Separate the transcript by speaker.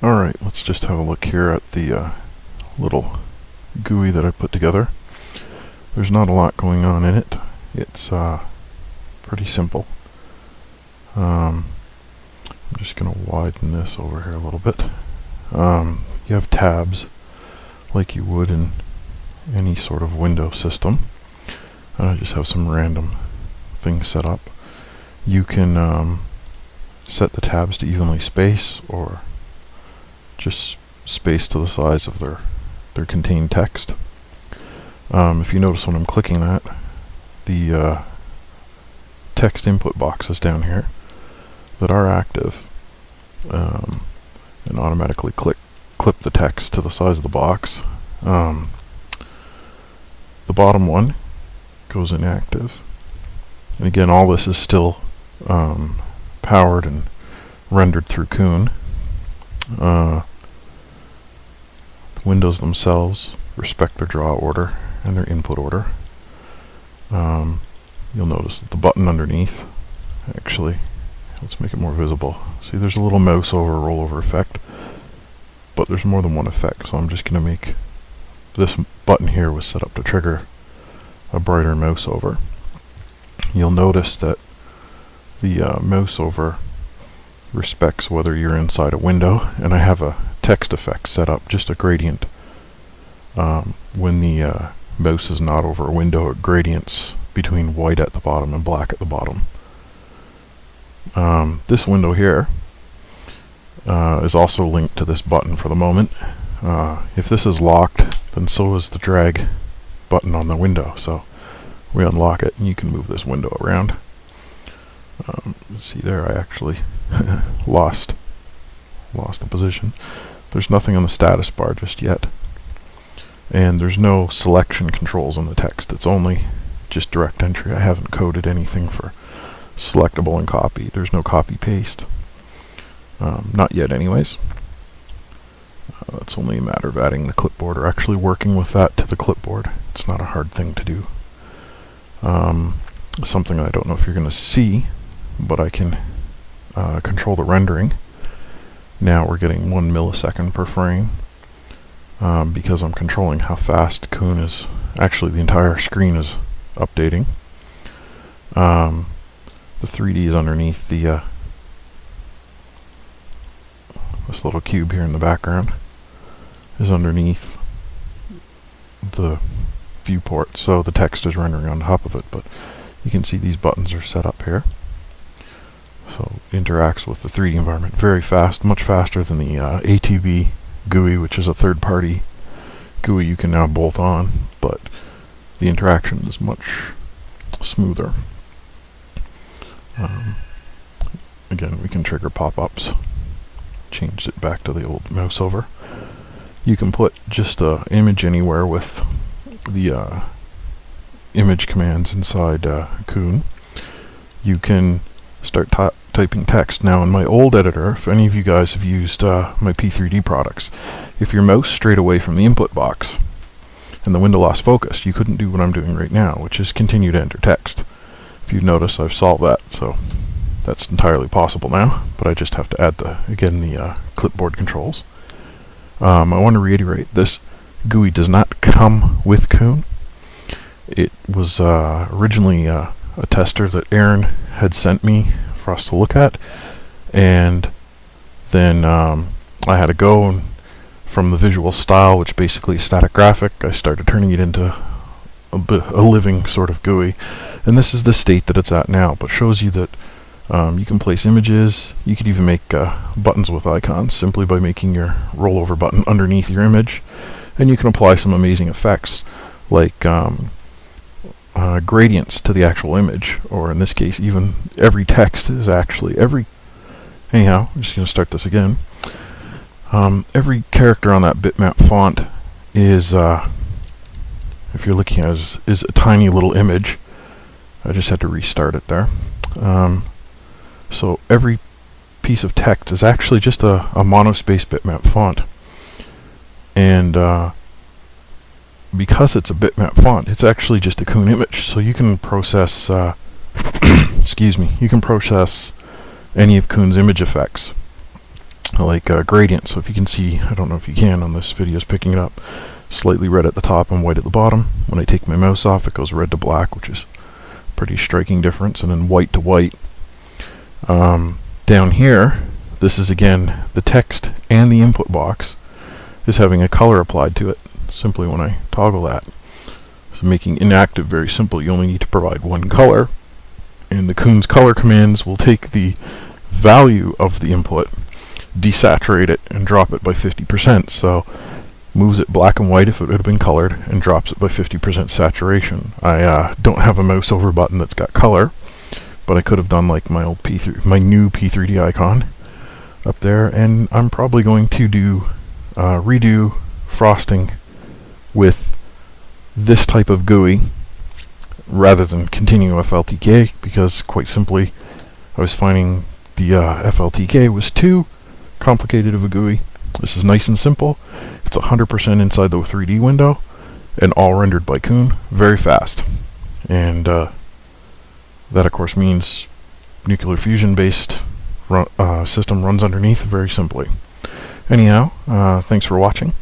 Speaker 1: Alright, let's just have a look here at the little GUI that I put together. There's not a lot going on in it. It's pretty simple. I'm just going to widen this over here a little bit. You have tabs like you would in any sort of window system. I just have some random things set up. You can set the tabs to evenly space or just space to the size of their contained text. If you notice when I'm clicking that, the text input boxes down here that are active and automatically clip the text to the size of the box. The bottom one goes inactive. And again, all this is still powered and rendered through Kune. The windows themselves respect their draw order and their input order. You'll notice that the button underneath, actually, let's make it more visible. See, there's a little mouse over rollover effect, but there's more than one effect, so I'm just going to make this button here was set up to trigger a brighter mouse over. You'll notice that the mouse over respects whether you're inside a window, and I have a text effect set up, just a gradient. When the mouse is not over a window, it gradients between white at the bottom and black at the bottom. This window here is also linked to this button for the moment. If this is locked, then so is the drag button on the window. So we unlock it and you can move this window around. See there, I actually lost the position. There's nothing on the status bar just yet. And there's no selection controls on the text. It's only just direct entry. I haven't coded anything for selectable and copy. There's no copy paste. Not yet anyways. It's only a matter of adding the clipboard or actually working with that to the clipboard. It's not a hard thing to do. Something I don't know if you're going to see, but I can control the rendering. Now we're getting 1 millisecond per frame because I'm controlling how fast Kune is, actually the entire screen is updating. The 3D is underneath the this little cube here in the background is underneath the viewport, so the text is rendering on top of it, but you can see these buttons are set up here. So it interacts with the 3D environment very fast, much faster than the ATB GUI, which is a third-party GUI you can now bolt on, but the interaction is much smoother. Again, we can trigger pop-ups. Changed it back to the old mouse over. You can put just an image anywhere with the image commands inside Kune. You can start typing text. Now in my old editor, if any of you guys have used my P3D products, if your mouse strayed away from the input box and the window lost focus, you couldn't do what I'm doing right now, which is continue to enter text. If you've noticed, I've solved that, so that's entirely possible now, but I just have to add the clipboard controls. I want to reiterate, this GUI does not come with Kune. It was originally a tester that Aaron had sent me for us to look at, and then I had to go, and from the visual style, which basically is static graphic, I started turning it into a living sort of GUI, and this is the state that it's at now, but shows you that you can place images. You could even make buttons with icons simply by making your rollover button underneath your image, and you can apply some amazing effects like gradients to the actual image, or in this case even every text is actually anyhow, I'm just going to start this again. Every character on that bitmap font is if you're looking at is a tiny little image. I just had to restart it there. So every piece of text is actually just a monospace bitmap font, and because it's a bitmap font, it's actually just a Kune image. So you can process excuse me, you can process any of Kune's image effects like gradient. So if you can see, I don't know if you can on this video, is picking it up, slightly red at the top and white at the bottom. When I take my mouse off, it goes red to black, which is a pretty striking difference, and then white to white. Down here, this is again the text, and the input box is having a color applied to it simply when I toggle that. So making inactive very simple. You only need to provide one color, and the Kune's color commands will take the value of the input, desaturate it, and drop it by 50%. So moves it black and white if it would have been colored, and drops it by 50% saturation. I don't have a mouse over button that's got color, but I could have done like my old my new P3D icon up there, and I'm probably going to do redo frosting with this type of GUI rather than continue FLTK, because quite simply I was finding the FLTK was too complicated of a GUI. This is nice and simple. It's 100% inside the 3D window and all rendered by Kune, very fast. And that of course means nuclear fusion based system runs underneath very simply. Anyhow, thanks for watching.